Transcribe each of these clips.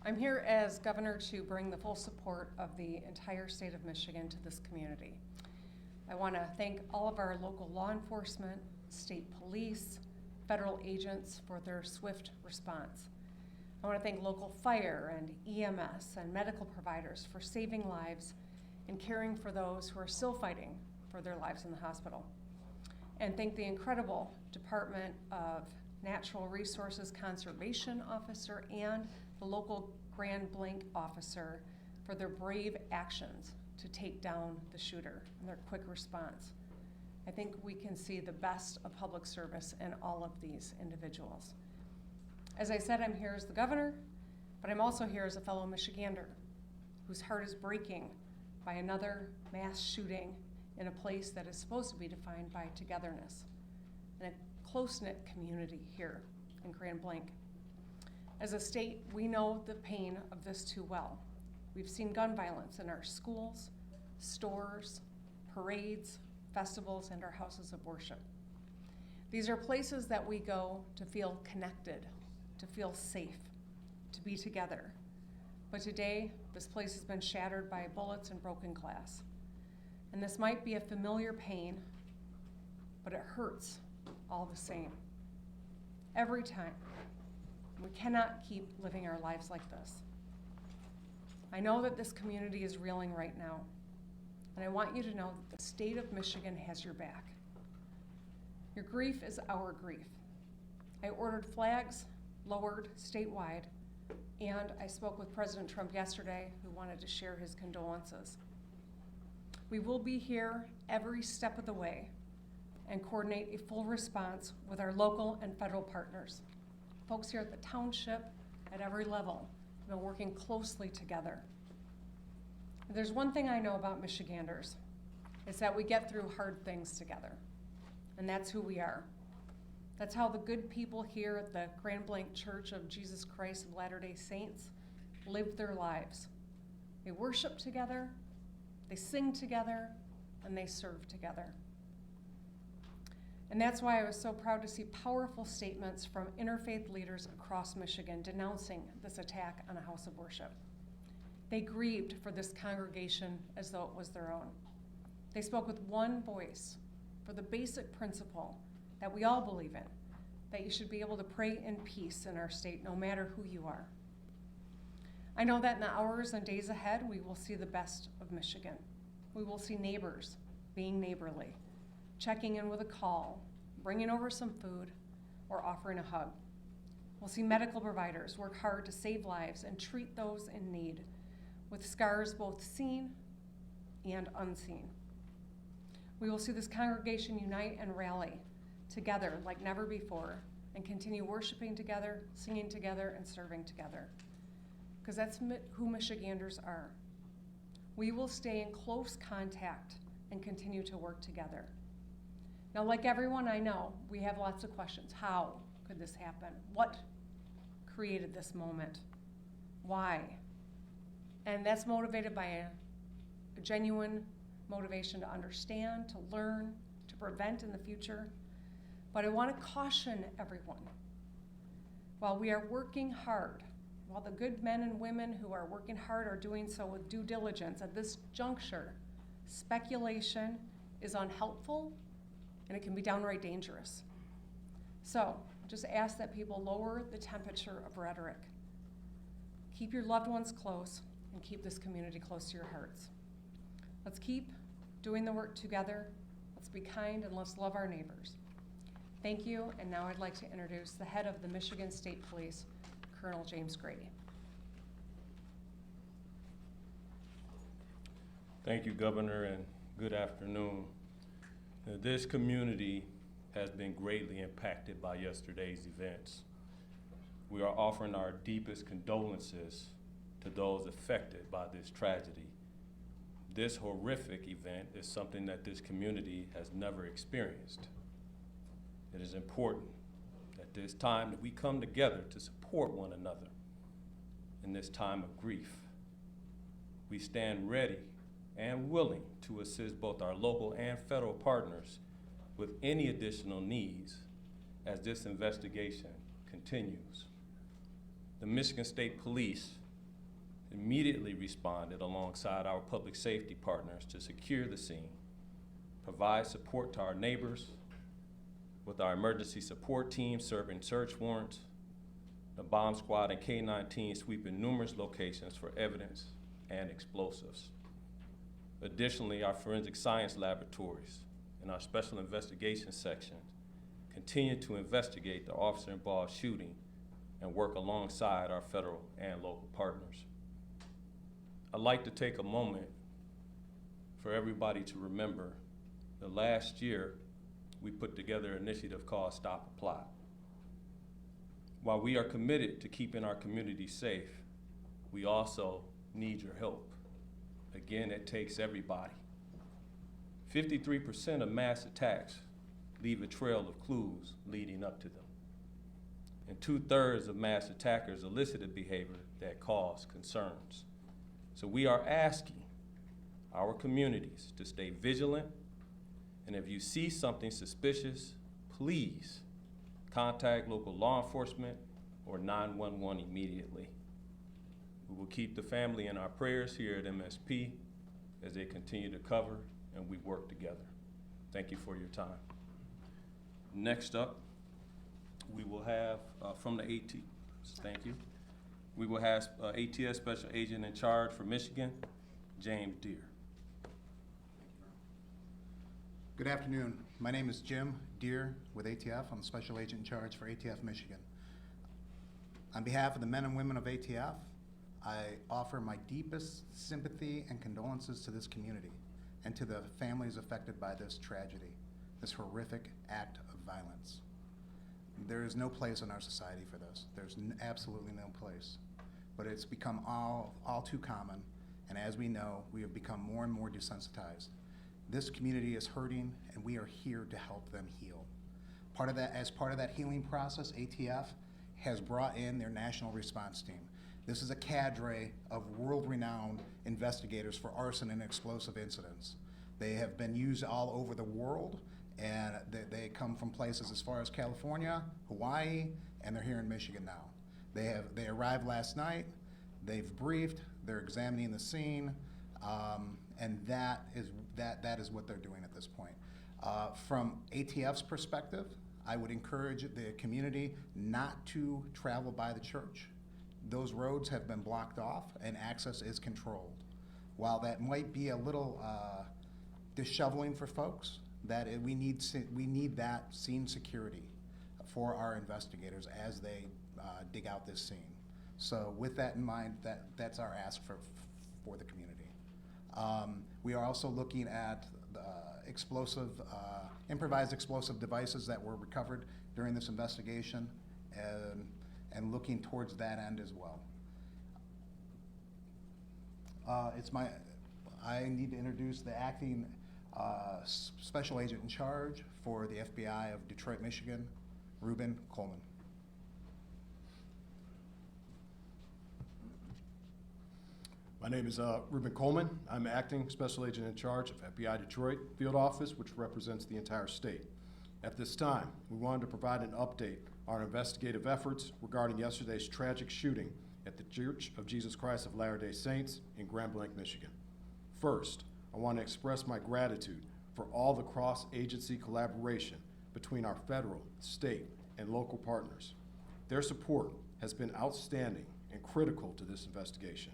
I'm here as governor to bring the full support of the entire state of Michigan to this community. I want to thank all of our local law enforcement, state police, federal agents for their swift response. I want to thank local fire and EMS and medical providers for saving lives and caring for those who are still fighting for their lives in the hospital. And thank the incredible Department of Natural Resources Conservation Officer and the local Grand Blanc officer for their brave actions to take down the shooter and their quick response. I think we can see the best of public service in all of these individuals. As I said, I'm here as the governor, but I'm also here as a fellow Michigander whose heart is breaking by another mass shooting in a place that is supposed to be defined by togetherness and a close-knit community here in Grand Blanc. As a state, we know the pain of this too well. We've seen gun violence in our schools, stores, parades, festivals, and our houses of worship. These are places that we go to feel connected, to feel safe, to be together. But today, this place has been shattered by bullets and broken glass. And this might be a familiar pain, but it hurts all the same. Every time. We cannot keep living our lives like this. I know that this community is reeling right now, and I want you to know that the state of Michigan has your back. Your grief is our grief. I ordered flags lowered statewide, and I spoke with President Trump yesterday, who wanted to share his condolences. We will be here every step of the way and coordinate a full response with our local and federal partners. Folks here at the township, at every level, have been working closely together. If there's one thing I know about Michiganders, it's that we get through hard things together, and that's who we are. That's how the good people here at the Grand Blanc Church of Jesus Christ of Latter-day Saints live their lives. They worship together, they sing together, and they serve together. And that's why I was so proud to see powerful statements from interfaith leaders across Michigan denouncing this attack on a house of worship. They grieved for this congregation as though it was their own. They spoke with one voice for the basic principle that we all believe in, that you should be able to pray in peace in our state, no matter who you are. I know that in the hours and days ahead, we will see the best of Michigan. We will see neighbors being neighborly, checking in with a call, bringing over some food, or offering a hug. We'll see medical providers work hard to save lives and treat those in need, with scars both seen and unseen. We will see this congregation unite and rally together like never before and continue worshiping together, singing together, and serving together. Because that's who Michiganders are. We will stay in close contact and continue to work together. Now, like everyone I know, we have lots of questions. How could this happen? What created this moment? Why? And that's motivated by a genuine motivation to understand, to learn, to prevent in the future. But I want to caution everyone. While we are working hard, while the good men and women who are working hard are doing so with due diligence, at this juncture, speculation is unhelpful and it can be downright dangerous. So just ask that people lower the temperature of rhetoric. Keep your loved ones close and keep this community close to your hearts. Let's keep doing the work together. Let's be kind and let's love our neighbors. Thank you, and now I'd like to introduce the head of the Michigan State Police, Colonel James Grady. Thank you, Governor, and good afternoon. This community has been greatly impacted by yesterday's events. We are offering our deepest condolences to those affected by this tragedy. This horrific event is something that this community has never experienced. It is important at this time that we come together to support one another in this time of grief. We stand ready and willing to assist both our local and federal partners with any additional needs as this investigation continues. The Michigan State Police immediately responded alongside our public safety partners to secure the scene, provide support to our neighbors, with our emergency support team serving search warrants, the bomb squad and K-9 team sweeping numerous locations for evidence and explosives. Additionally, our forensic science laboratories and our special investigations section continue to investigate the officer-involved shooting and work alongside our federal and local partners. I'd like to take a moment for everybody to remember that last year we put together an initiative called Stop a Plot. While we are committed to keeping our community safe, we also need your help. Again, it takes everybody. 53% of mass attacks leave a trail of clues leading up to them. And 2/3 of mass attackers elicited behavior that caused concerns. So we are asking our communities to stay vigilant, and if you see something suspicious, please contact local law enforcement or 911 immediately. We will keep the family in our prayers here at MSP as they continue to cover and we work together. Thank you for your time. Next up, we will have from the thank you. We will have ATS Special Agent in Charge for Michigan, James Deere. Good afternoon. My name is Jim Deere with ATF. I'm the Special Agent in Charge for ATF Michigan. On behalf of the men and women of ATF, I offer my deepest sympathy and condolences to this community and to the families affected by this tragedy, this horrific act of violence. There is no place in our society for this. There's absolutely no place. But it's become all too common, and as we know, we have become more and more desensitized. This community is hurting, and we are here to help them heal. As part of that healing process, ATF has brought in their national response team. This is a cadre of world-renowned investigators for arson and explosive incidents. They have been used all over the world, and they come from places as far as California, Hawaii, and they're here in Michigan now. They arrived last night, they've briefed, they're examining the scene, and that is what they're doing at this point. From ATF's perspective, I would encourage the community not to travel by the church. Those roads have been blocked off and access is controlled. While that might be a little disheveling for folks, we need that scene security for our investigators as they dig out this scene. So with that in mind, that's our ask for the community. We are also looking at improvised explosive devices that were recovered during this investigation and looking towards that end as well. I need to introduce the acting Special Agent in Charge for the FBI of Detroit, Michigan, Reuben Coleman. My name is Reuben Coleman. I'm acting Special Agent in Charge of FBI Detroit Field Office, which represents the entire state. At this time, we wanted to provide an update on our investigative efforts regarding yesterday's tragic shooting at the Church of Jesus Christ of Latter-day Saints in Grand Blanc, Michigan. First, I want to express my gratitude for all the cross-agency collaboration between our federal, state, and local partners. Their support has been outstanding and critical to this investigation.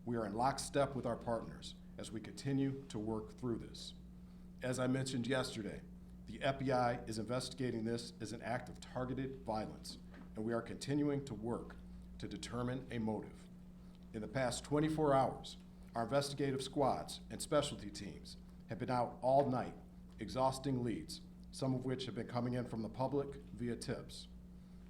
We are in lockstep with our partners as we continue to work through this. As I mentioned yesterday, the FBI is investigating this as an act of targeted violence, and we are continuing to work to determine a motive. In the past 24 hours, our investigative squads and specialty teams have been out all night, exhausting leads, some of which have been coming in from the public via tips.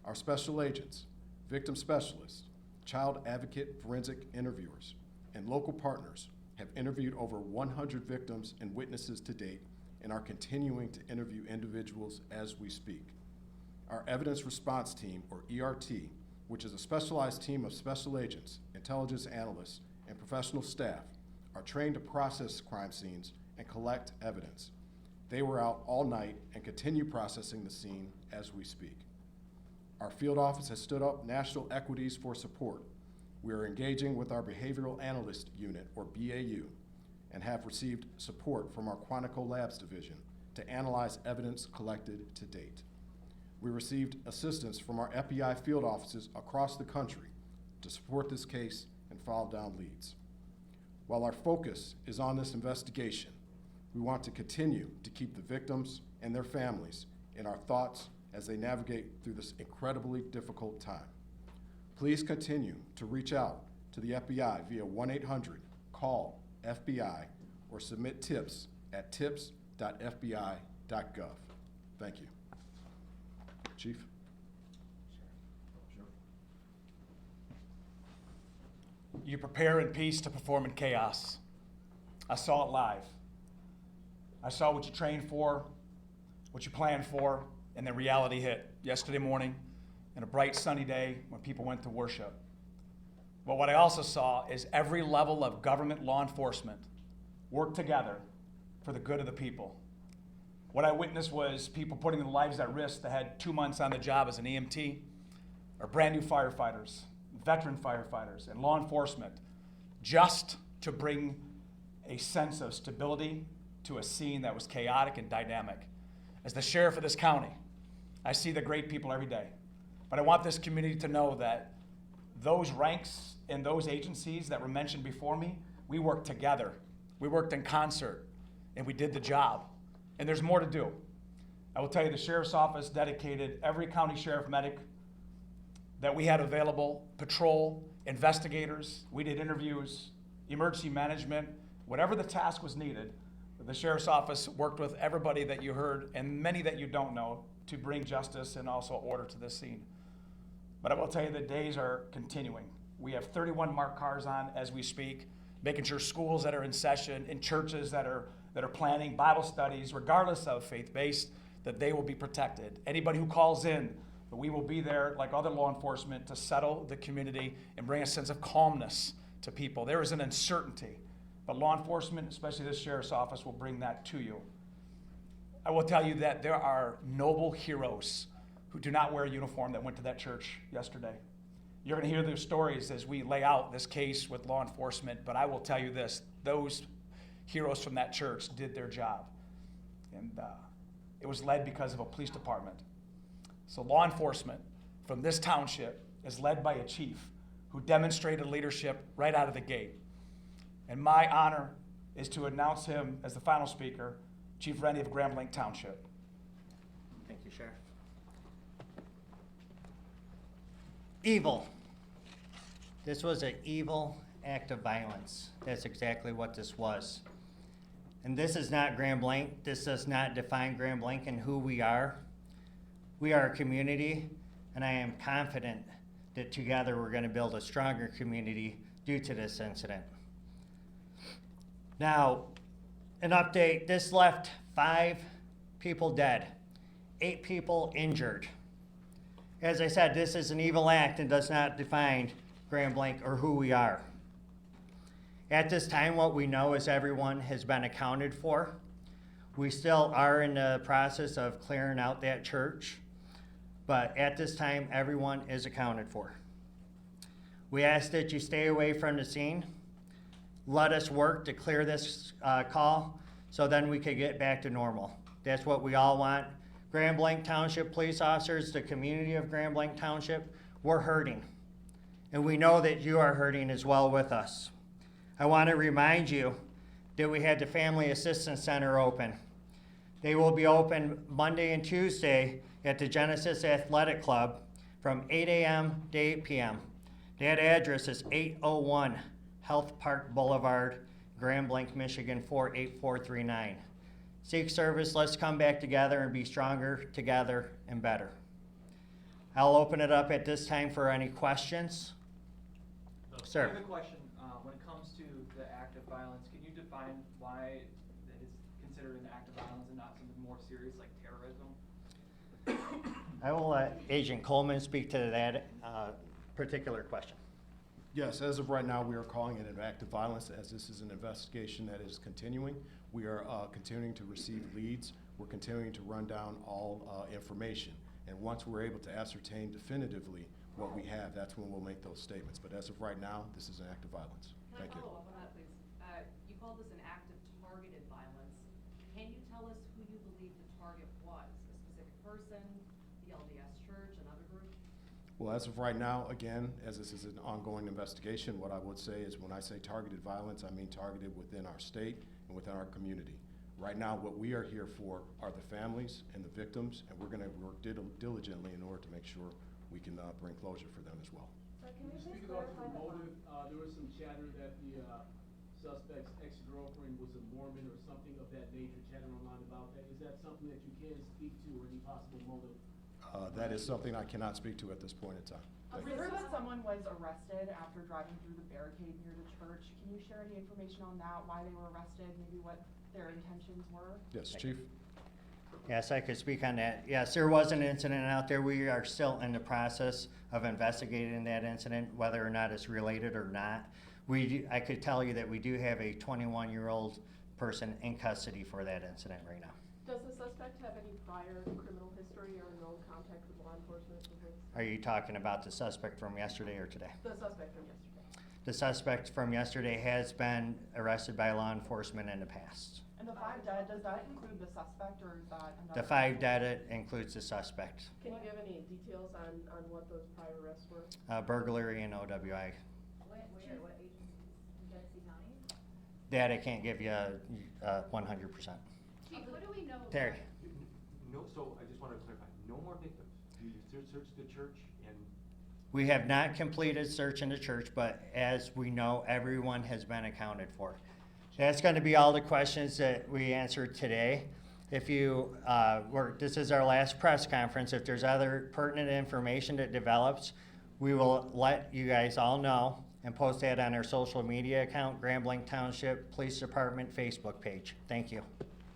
Our special agents, victim specialists, child advocate forensic interviewers, and local partners have interviewed over 100 victims and witnesses to date and are continuing to interview individuals as we speak. Our Evidence Response Team, or ERT, which is a specialized team of special agents, intelligence analysts, and professional staff, are trained to process crime scenes and collect evidence. They were out all night and continue processing the scene as we speak. Our field office has stood up national equities for support. We are engaging with our Behavioral Analyst Unit, or BAU, and have received support from our Quantico Labs division to analyze evidence collected to date. We received assistance from our FBI field offices across the country to support this case and follow down leads. While our focus is on this investigation, we want to continue to keep the victims and their families in our thoughts as they navigate through this incredibly difficult time. Please continue to reach out to the FBI via 1-800-CALL-FBI or submit tips at tips.fbi.gov. Thank you. Chief? You prepare in peace to perform in chaos. I saw it live. I saw what you trained for, what you planned for, and the reality hit yesterday morning in a bright sunny day when people went to worship. But what I also saw is every level of government law enforcement work together for the good of the people. What I witnessed was people putting their lives at risk that had 2 months on the job as an EMT, or brand new firefighters, veteran firefighters, and law enforcement, just to bring a sense of stability to a scene that was chaotic and dynamic. As the sheriff of this county, I see the great people every day. But I want this community to know that those ranks and those agencies that were mentioned before me, we worked together. We worked in concert, and we did the job. And there's more to do. I will tell you, the sheriff's office dedicated every county sheriff medic that we had available, patrol, investigators. We did interviews, emergency management, whatever the task was needed. The sheriff's office worked with everybody that you heard and many that you don't know to bring justice and also order to this scene. But I will tell you, the days are continuing. We have 31 marked cars on as we speak, making sure schools that are in session, in churches that are planning Bible studies, regardless of faith-based, that they will be protected. Anybody who calls in, we will be there like other law enforcement to settle the community and bring a sense of calmness to people. There is an uncertainty, but law enforcement, especially this sheriff's office, will bring that to you. I will tell you that there are noble heroes who do not wear a uniform that went to that church yesterday. You're going to hear their stories as we lay out this case with law enforcement, but I will tell you this, those heroes from that church did their job. And it was led because of a police department. So law enforcement from this township is led by a chief who demonstrated leadership right out of the gate. And my honor is to announce him as the final speaker, Chief Rennie of Grand Blanc Township. Thank you, Sheriff. Evil. This was an evil act of violence. That's exactly what this was. And this is not Grand Blanc. This does not define Grand Blanc and who we are. We are a community, and I am confident that together we're going to build a stronger community due to this incident. Now, an update, this left 5 people dead, 8 people injured. As I said, this is an evil act and does not define Grand Blanc or who we are. At this time, what we know is everyone has been accounted for. We still are in the process of clearing out that church, but at this time, everyone is accounted for. We ask that you stay away from the scene. Let us work to clear this call so then we could get back to normal. That's what we all want. Grand Blanc Township police officers, the community of Grand Blanc Township, we're hurting. And we know that you are hurting as well with us. I want to remind you that we had the Family Assistance Center open. They will be open Monday and Tuesday at the Genesis Athletic Club from 8 a.m. to 8 p.m. That address is 801 Health Park Boulevard, Grand Blanc, Michigan 48439. Seek service, let's come back together and be stronger together and better. I'll open it up at this time for any questions. Sir. I have a question. When it comes to the act of violence, can you define why it is considered an act of violence and not something more serious like terrorism? I will let Agent Coleman speak to that particular question. Yes, as of right now, we are calling it an act of violence as this is an investigation that is continuing. We are continuing to receive leads. We're continuing to run down all information. And once we're able to ascertain definitively what we have, that's when we'll make those statements. But as of right now, this is an act of violence. Can I Thank you. follow up on that, please? You called this an act of targeted violence. Can you tell us who you believe the target was? A specific person, the LDS Church, another group? Well, as of right now, again, as this is an ongoing investigation, what I would say is when I say targeted violence, I mean targeted within our state and within our community. Right now, what we are here for are the families and the victims, and we're gonna work diligently in order to make sure we can bring closure for them as well. Sir, can you please Speaking about clarify the the motive, there was some chatter that the suspect's ex-girlfriend was a Mormon or something of that nature, chatter online about that. Is that something that you can speak to, or any possible motive? That is something I cannot speak to at this point in time. A Thank you. rumor that someone was arrested after driving through the barricade near the church. Can you share any information on that, why they were arrested, maybe what their intentions were? Yes, Chief? Yes, I could speak on that. Yes, there was an incident out there. We are still in the process of investigating that incident, whether or not it's related or not. I could tell you that we do have a 21-year-old person in custody for that incident right now. Does the suspect have any prior criminal history or no contact with law enforcement? Are you talking about the suspect from yesterday or today? The suspect from yesterday. The suspect from yesterday has been arrested by law enforcement in the past. And the 5 dead, does that include the suspect or is that another? The 5 dead includes the suspect. Can you give any details on what those prior arrests were? Burglary and OWI. Where, what agencies? In Genesee County? That I can't give you 100%. Chief, what do we know? Terry. No, so I just want to clarify, no more victims. You searched the church and We have not completed search in the church, but as we know, everyone has been accounted for. That's going to be all the questions that we answered today. If you, this is our last press conference. If there's other pertinent information that develops, we will let you guys all know and post that on our social media account, Grand Blanc Township Police Department Facebook page. Thank you.